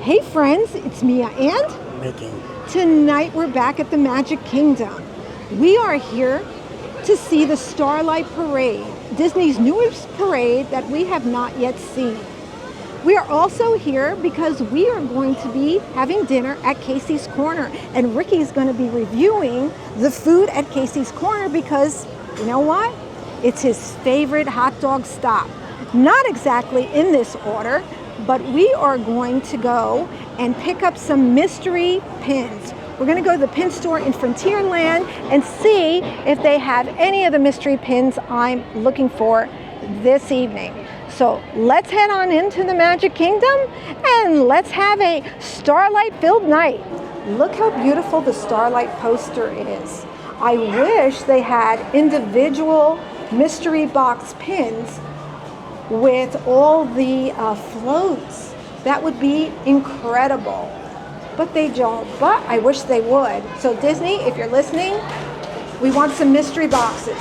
Hey friends, it's Mia and Mickey. Tonight we're back at the Magic Kingdom. We are here to see the Starlight Parade, Disney's newest parade that we have not yet seen. We are also here because we are going to be having dinner at Casey's Corner, and Ricky's going to be reviewing the food at Casey's Corner because, you know what? It's his favorite hot dog stop. Not exactly in this order, but we are going to go and pick up some mystery pins. We're going to go to the pin store in Frontierland and see if they have any of the mystery pins I'm looking for this evening. So let's head on into the Magic Kingdom and let's have a Starlight-filled night. Look how beautiful the Starlight poster is. I wish they had individual mystery box pins with all the floats. That would be incredible. But they don't, but I wish they would. So Disney, if you're listening, we want some mystery boxes.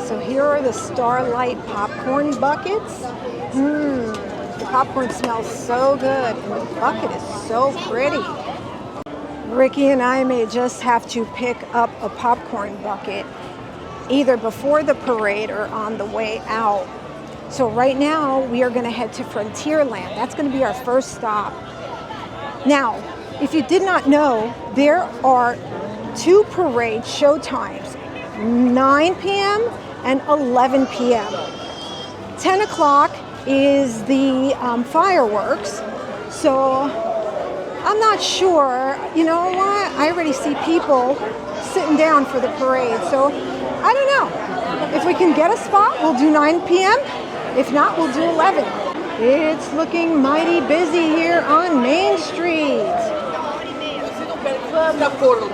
So here are the Starlight popcorn buckets. The popcorn smells so good, and the bucket is so pretty. Ricky and I may just have to pick up a popcorn bucket either before the parade or on the way out. So right now we are going to head to Frontierland. That's going to be our first stop. Now, if you did not know, there are two parade show times, 9 p.m. and 11 p.m. 10 o'clock is the fireworks. So I'm not sure. You know what? I already see people sitting down for the parade. So I don't know. If we can get a spot, we'll do 9 p.m. If not, we'll do 11. It's looking mighty busy here on Main Street.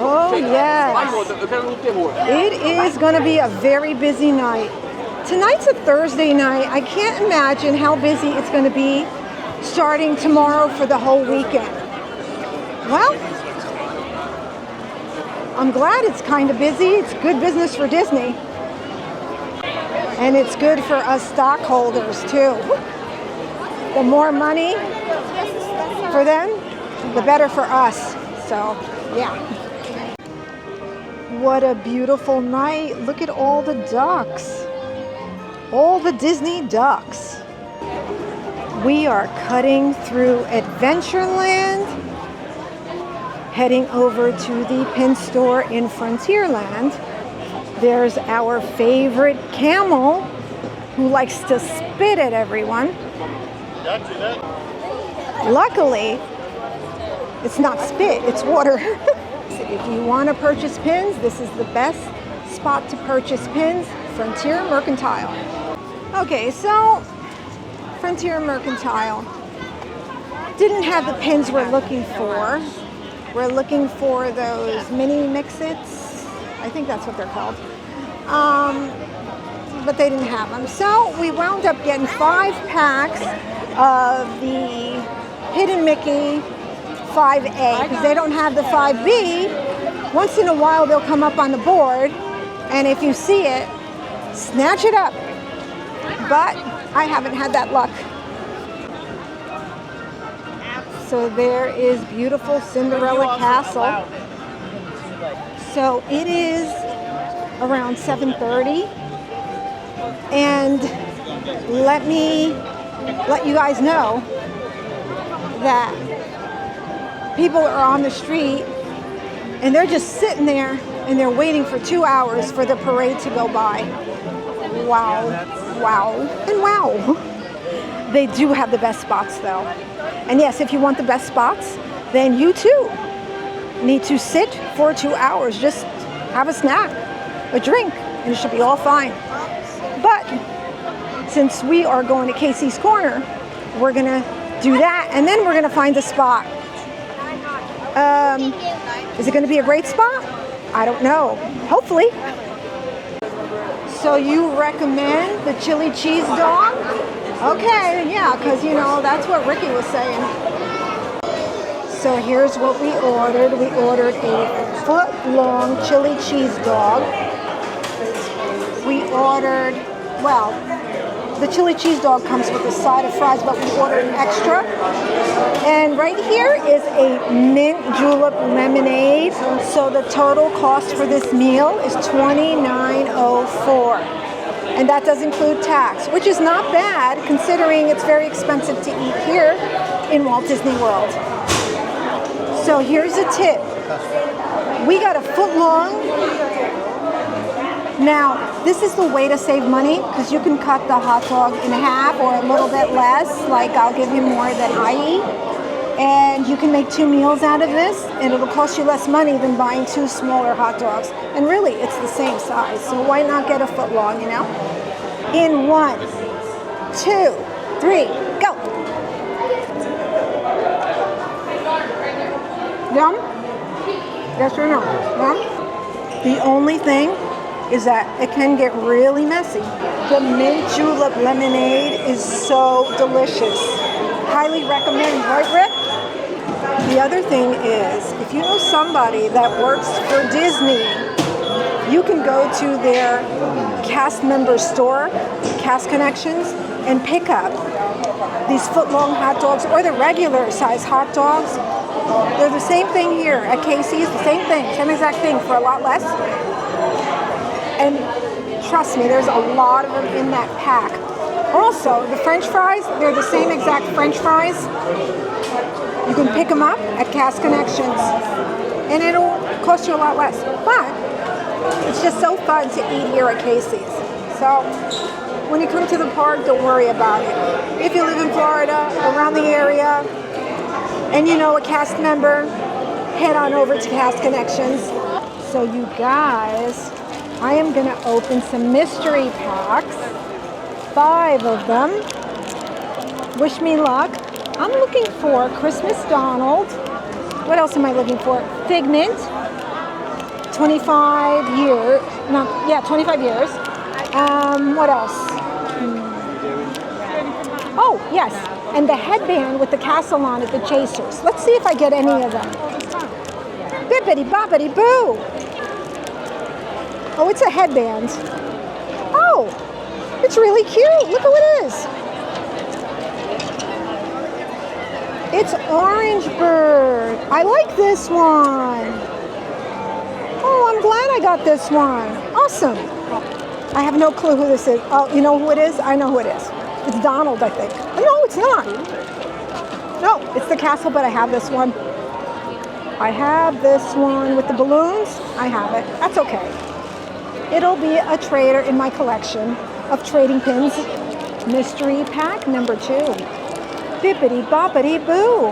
Oh yes. It is going to be a very busy night. Tonight's a Thursday night. I can't imagine how busy it's going to be starting tomorrow for the whole weekend. Well, I'm glad it's kind of busy. It's good business for Disney. And it's good for us stockholders too. The more money for them, the better for us. So, yeah. What a beautiful night. Look at all the ducks. All the Disney ducks. We are cutting through Adventureland, heading over to the pin store in Frontierland. There's our favorite camel who likes to spit at everyone. Luckily, it's not spit, it's water. If you want to purchase pins, this is the best spot to purchase pins, Frontier Mercantile. Okay, so Frontier Mercantile didn't have the pins we're looking for. We're looking for those mini mix-its. I think that's what they're called. But they didn't have them. So we wound up getting 5 packs of the Hidden Mickey 5A because they don't have the 5B. Once in a while they'll come up on the board, and if you see it, snatch it up. But I haven't had that luck. So there is beautiful Cinderella Castle. So it is around 7:30, and let me let you guys know that people are on the street and they're just sitting there and they're waiting for 2 hours for the parade to go by. Wow, wow, and wow. They do have the best spots though. And yes, if you want the best spots, then you too need to sit for 2 hours. Just have a snack, a drink, and it should be all fine. But since we are going to Casey's Corner, we're gonna do that, and then we're gonna find a spot. Is it gonna be a great spot? I don't know. Hopefully. So you recommend the chili cheese dog? Okay, yeah, because you know, that's what Ricky was saying. So here's what we ordered. We ordered a foot-long chili cheese dog. We ordered, well, The chili cheese dog comes with a side of fries, but we ordered an extra. And right here is a mint julep lemonade. So the total cost for this meal is $29.04. And that does include tax, which is not bad considering it's very expensive to eat here in Walt Disney World. So here's a tip. We got a foot long. Now, this is the way to save money because you can cut the hot dog in half or a little bit less, like I'll give you more than I eat. And you can make 2 meals out of this, and it'll cost you less money than buying 2 smaller hot dogs. And really, it's the same size, so why not get a foot long, you know? In 1, 2, 3, go! Yum? Yes or no? Yum? The only thing is that it can get really messy. The mint julep lemonade is so delicious. Highly recommend, right, Rick? The other thing is, if you know somebody that works for Disney, you can go to their cast member store, Cast Connections, and pick up these foot-long hot dogs or the regular size hot dogs. They're the same thing here at Casey's, the same thing, same exact thing for a lot less. And trust me, there's a lot of them in that pack. Also, the French fries, they're the same exact French fries. You can pick them up at Cast Connections, and it'll cost you a lot less. But it's just so fun to eat here at Casey's. So when you come to the park, don't worry about it. If you live in Florida, around the area, and you know a cast member, head on over to Cast Connections. So you guys, I am going to open some mystery packs. 5 of them. Wish me luck. I'm looking for Christmas Donald. What else am I looking for? Figment. 25 years. No, yeah, 25 years. What else? Oh, yes. And the headband with the castle on it, the Chasers. Let's see if I get any of them. Bippity boppity boo. Oh, it's a headband. Oh, it's really cute. Look who it is. It's Orange Bird. I like this one. Oh, I'm glad I got this one. Awesome. I have no clue who this is. Oh, you know who it is? I know who it is. It's Donald, I think. No, it's not. No, it's the castle, but I have this one. I have this one with the balloons. I have it. That's okay. It'll be a trader in my collection of trading pins. Mystery pack number 2. Bippity boppity boo.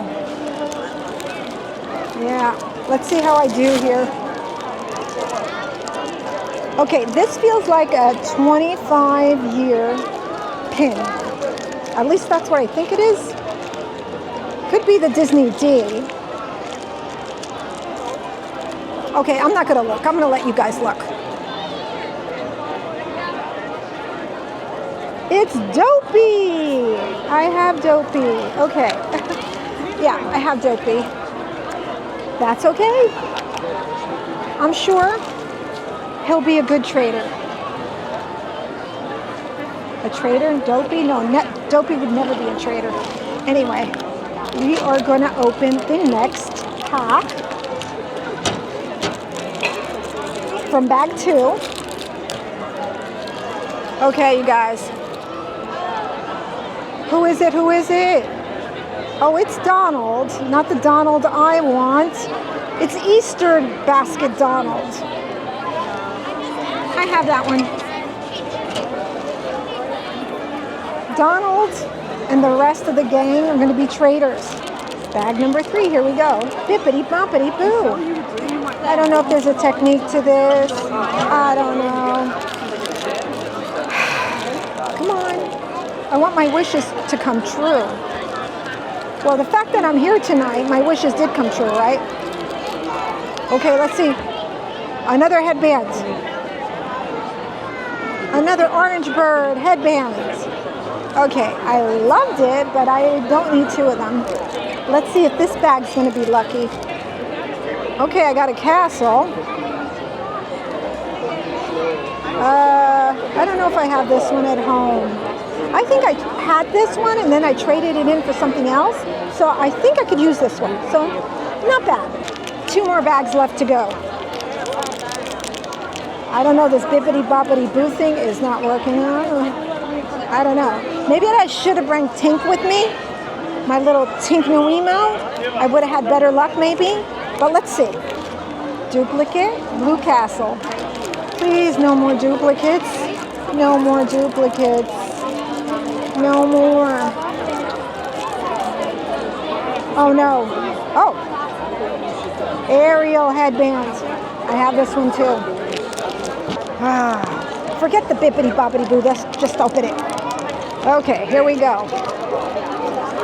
Yeah, let's see how I do here. Okay, this feels like a 25-year pin. At least that's what I think it is. Could be the Disney D. Okay, I'm not gonna look. I'm gonna let you guys look. It's Dopey! I have Dopey. Okay. Yeah, I have Dopey. That's okay. I'm sure he'll be a good trader. A trader? Dopey? No, Dopey would never be a trader. Anyway, we are going to open the next pack from bag 2. Okay, you guys. Who is it? Who is it? Oh, it's Donald. Not the Donald I want. It's Easter Basket Donald. I have that one. Donald and the rest of the gang are going to be traders. Bag number 3. Here we go. Bippity boppity boo. I don't know if there's a technique to this. I don't know. Come on. I want my wishes to come true. Well, the fact that I'm here tonight, my wishes did come true, right? Okay, let's see. Another headband. Another Orange Bird headband. Okay, I loved it, but I don't need 2 of them. Let's see if this bag's going to be lucky. Okay, I got a castle. I don't know if I have this one at home. I think I had this one and then I traded it in for something else. So I think I could use this one. So not bad. 2 more bags left to go. I don't know, this bippity boppity boo thing is not working on. I don't know. Maybe I should have brought Tink with me. My little Tink Noemo. I would have had better luck maybe. But let's see. Duplicate, Blue Castle. Please, no more duplicates. No more duplicates. No more. Oh no. Oh. Ariel headband. I have this one too. Forget the bippity boppity boo. Let's just open it. Okay, here we go.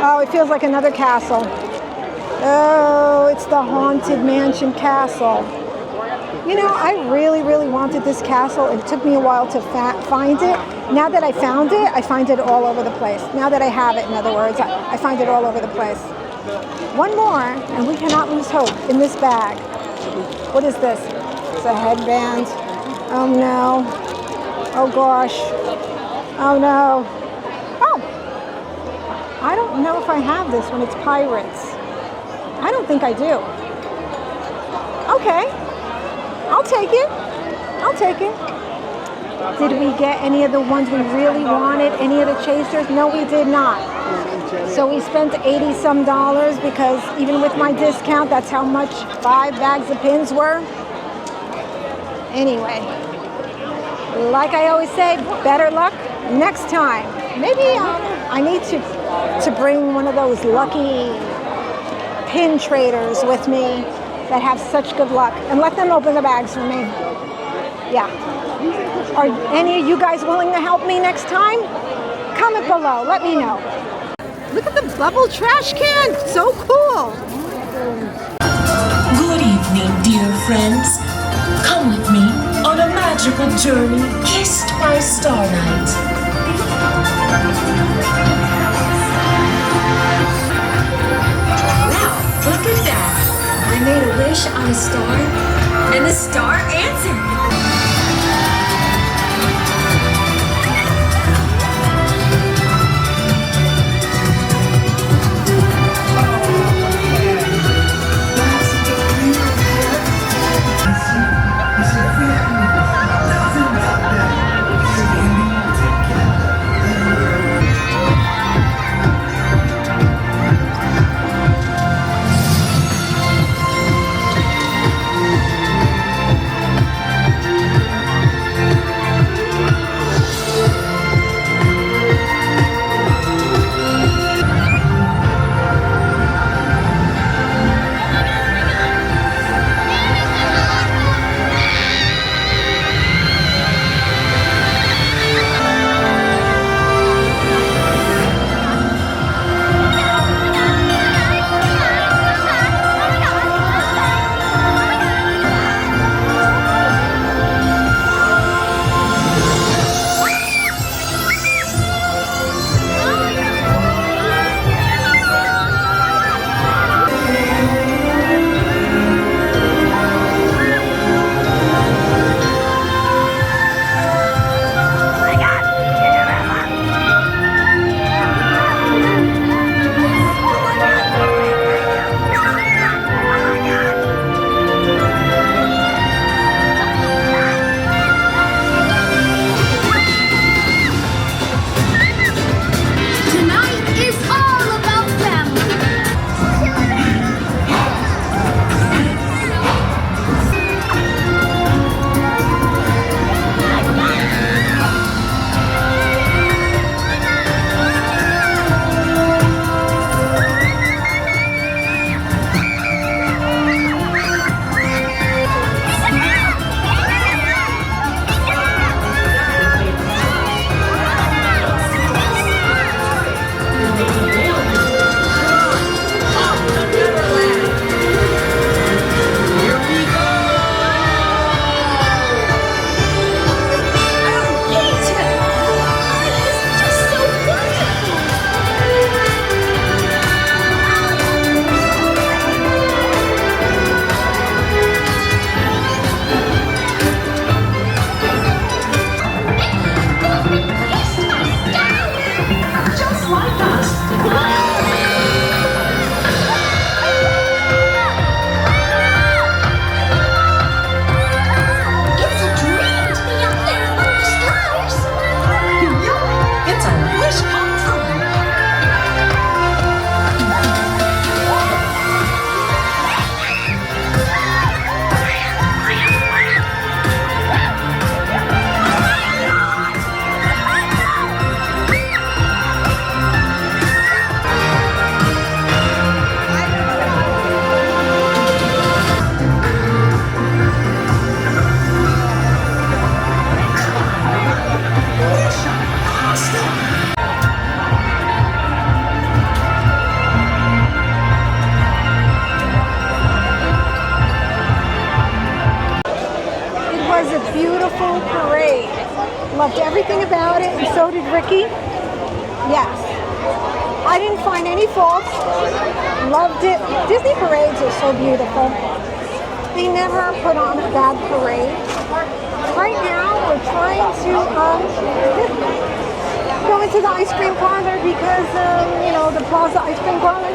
Oh, it feels like another castle. Oh, it's the Haunted Mansion Castle. You know, I really, really wanted this castle. It took me a while to find it. Now that I found it, I find it all over the place. Now that I have it, in other words, I find it all over the place. One more, and we cannot lose hope in this bag. What is this? It's a headband. Oh no. Oh gosh. Oh no. Oh! I don't know if I have this one. It's Pirates. I don't think I do. Okay. I'll take it. I'll take it. Did we get any of the ones we really wanted? Any of the chasers? No, we did not. So we spent $80-some because even with my discount, that's how much 5 bags of pins were. Anyway, like I always say, better luck next time. Maybe I need to bring one of those lucky pin traders with me that have such good luck and let them open the bags for me. Yeah. Are any of you guys willing to help me next time? Comment below. Let me know. Look at the bubble trash can. So cool. Good evening, dear friends. Come with me on a magical journey kissed by starlight. Wow, look at that. I made a wish on a star, and the star answered. Loved everything about it, and so did Ricky. Yes. I didn't find any faults. Loved it. Disney parades are so beautiful. They never put on a bad parade. Right now, we're trying to go into the ice cream parlor because, the Plaza Ice Cream Parlor.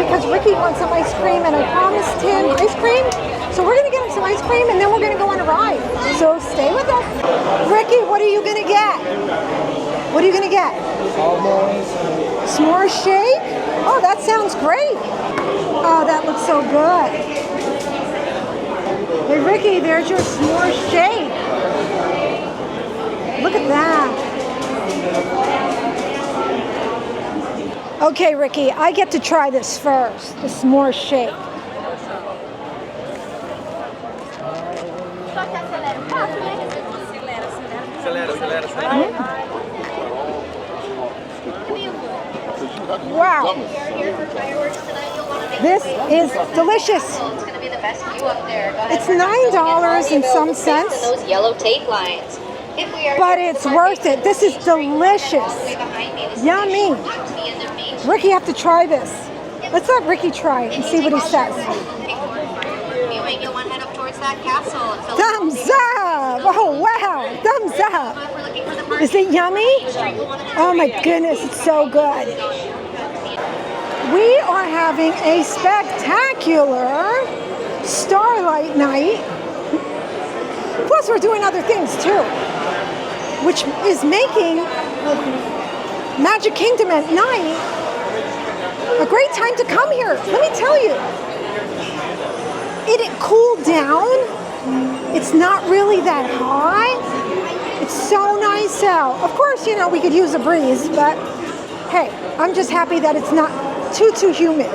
Because Ricky wants some ice cream, and I promised him ice cream. So we're going to get him some ice cream, and then we're going to go on a ride. So stay with us. Ricky, what are you going to get? What are you going to get? S'mores shake? Oh, that sounds great. Oh, that looks so good. Hey, Ricky, there's your s'mores shake. Look at that. Okay, Ricky, I get to try this first, the s'mores shake. Wow. This is delicious. It's $9 and some cents. Those yellow tape lines. But it's worth it. This is delicious. Yummy. Ricky, you have to try this. Let's let Ricky try it and see what he says. Thumbs up! Oh, wow! Thumbs up! Is it yummy? Oh my goodness, it's so good. We are having a spectacular Starlight night. Plus, we're doing other things too, which is making Magic Kingdom at night a great time to come here. Let me tell you, it cooled down. It's not really that high. It's so nice out. Of course, we could use a breeze, but hey, I'm just happy that it's not too humid.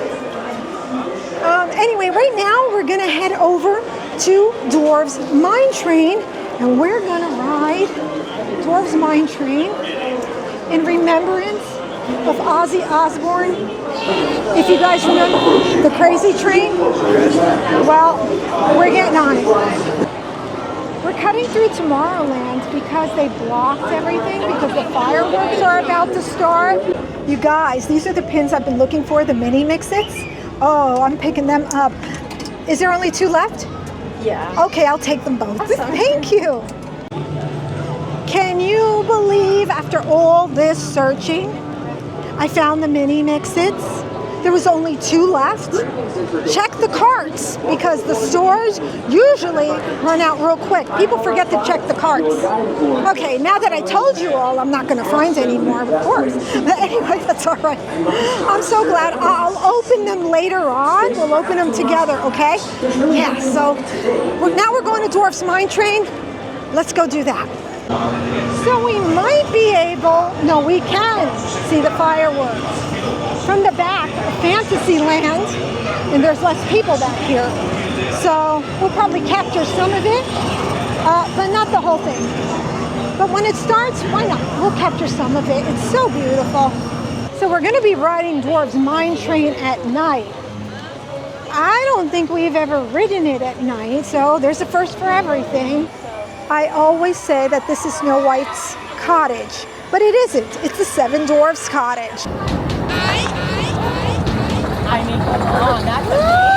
Anyway, right now we're gonna head over to Dwarves Mine Train, and we're gonna ride Dwarves Mine Train in remembrance of Ozzy Osbourne. If you guys remember the Crazy Train, well, we're getting on it. We're cutting through Tomorrowland because they blocked everything because the fireworks are about to start. You guys, these are the pins I've been looking for, the mini mix-its. Oh, I'm picking them up. Is there only 2 left? Yeah. Okay, I'll take them both. Awesome. Thank you. Can you believe after all this searching, I found the mini mix-its? There was only 2 left. Check the carts because the stores usually run out real quick. People forget to check the carts. Okay, now that I told you all, I'm not going to find any more, of course. But anyway, that's all right. I'm so glad. I'll open them later on. We'll open them together, okay? Yeah, so now we're going to Dwarfs Mine Train. Let's go do that. So we might be able, no, we can see the fireworks from the back of Fantasyland, and there's less people back here. So we'll probably capture some of it, but not the whole thing. But when it starts, why not? We'll capture some of it. It's so beautiful. So we're going to be riding Dwarves Mine Train at night. I don't think we've ever ridden it at night, so there's a first for everything. I always say that this is Snow White's cottage, but it isn't. It's the 7 Dwarfs cottage. I mean, come on, that's amazing.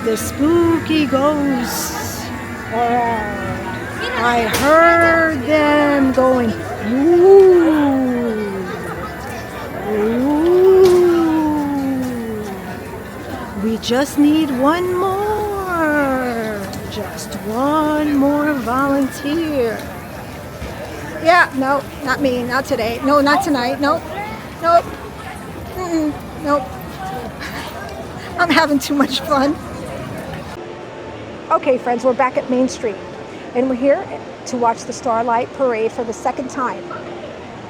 the spooky ghosts are out. I heard them going, ooh, ooh. We just need one more. Just one more volunteer. Yeah, no, not me, not today. No, not tonight. Nope, nope, nope. I'm having too much fun. Okay, friends, we're back at Main Street, and we're here to watch the Starlight Parade for the second time.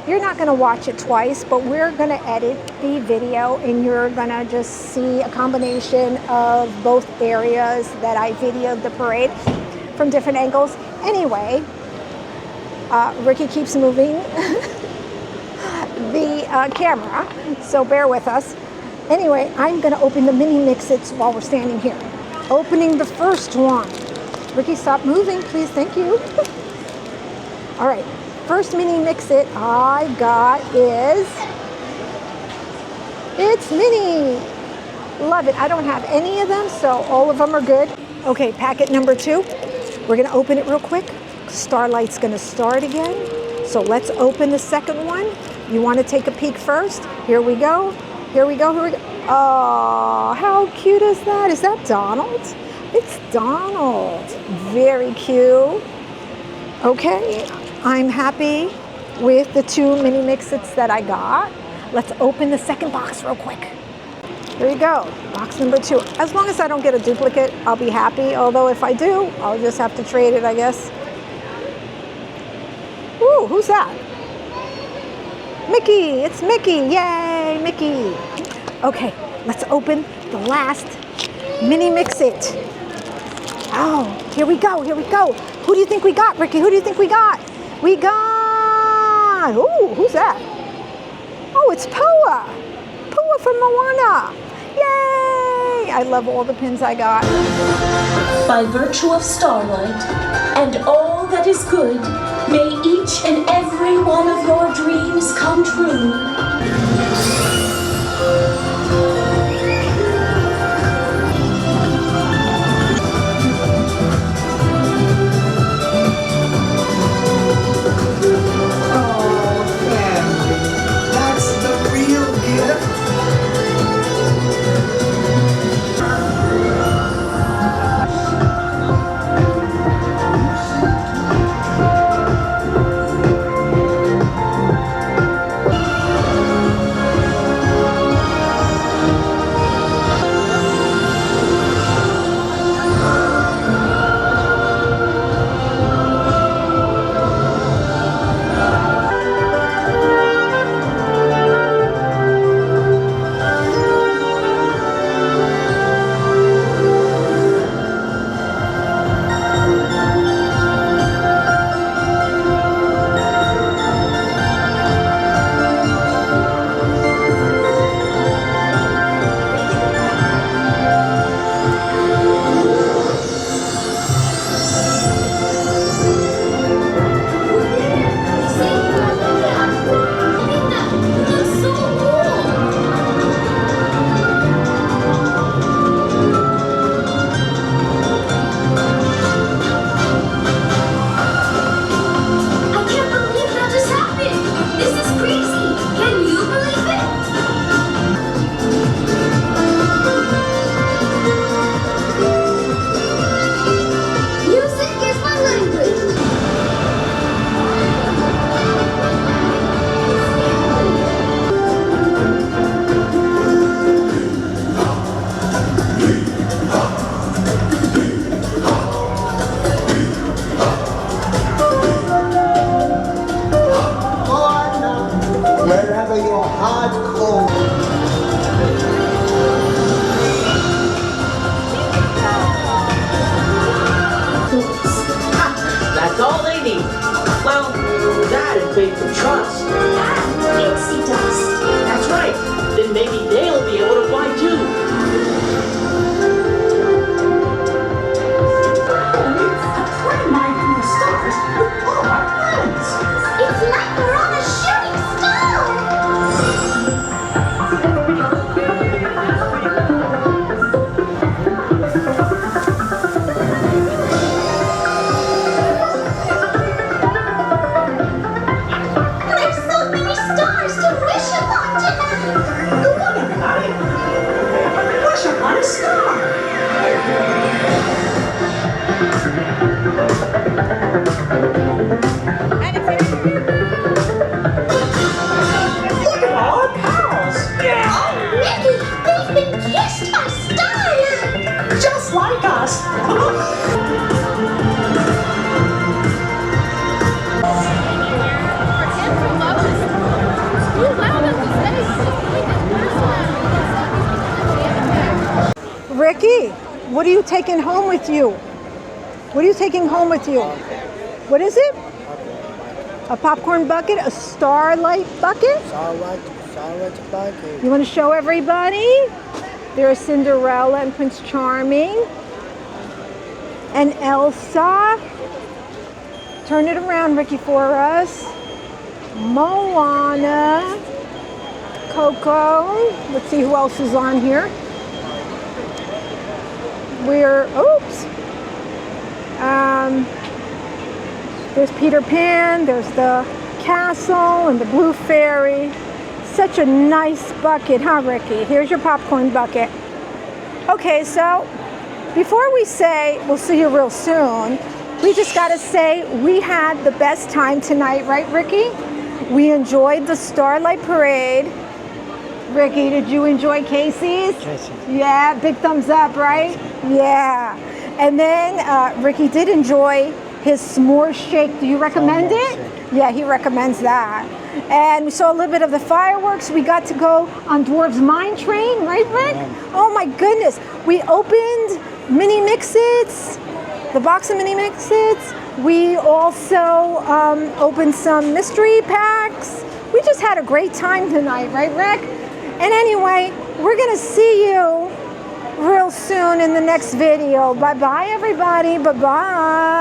You're not going to watch it twice, but we're going to edit the video, and you're going to just see a combination of both areas that I videoed the parade from different angles. Anyway, Ricky keeps moving the camera, so bear with us. Anyway, I'm going to open the mini mix-its while we're standing here. Opening the first one. Ricky, stop moving, please. Thank you. All right. First mini mix-it I got is... It's mini. Love it. I don't have any of them, so all of them are good. Okay, packet number 2. We're going to open it real quick. Starlight's going to start again. So let's open the second one. You want to take a peek first? Here we go. Here we go, here we go. Oh, how cute is that? Is that Donald? It's Donald. Very cute. Okay, I'm happy with the 2 mini mix-its that I got. Let's open the second box real quick. Here we go, box number 2. As long as I don't get a duplicate, I'll be happy. Although if I do, I'll just have to trade it, I guess. Ooh, who's that? Mickey, it's Mickey, yay, Mickey. Okay, let's open the last mini mix-it. Oh, here we go, here we go. Who do you think we got, Ricky? Who do you think we got? We got, ooh, who's that? Oh, it's Poa. Poa from Moana. Yay! I love all the pins I got. By virtue of Starlight and all that is good, may each and every one of your dreams come true. Good on, everybody. Wish upon a star. Look at all our pals. Yeah. Oh, Ricky, they've been kissed by Starlight. Just like us. Ricky, what are you taking home with you? What are you taking home with you? What is it? A popcorn bucket? A Starlight bucket? Starlight bucket. You want to show everybody? There's Cinderella and Prince Charming. And Elsa. Turn it around, Ricky, for us. Moana. Coco. Let's see who else is on here. There's Peter Pan, there's the castle and the blue fairy. Such a nice bucket, huh, Ricky? Here's your popcorn bucket. Okay, so before we say we'll see you real soon, we just gotta say we had the best time tonight, right, Ricky? We enjoyed the Starlight Parade. Ricky, did you enjoy Casey's? Casey's. Yeah, big thumbs up, right? Yeah. And then Ricky did enjoy his s'mores shake. Do you recommend it? Yeah, he recommends that. And we saw a little bit of the fireworks. We got to go on Dwarves Mine Train, right, Rick? Oh my goodness. We opened mini mix-its, the box of mini mix-its. We also opened some mystery packs. We just had a great time tonight, right, Rick? And anyway, we're gonna see you real soon in the next video. Bye-bye, everybody. Bye-bye.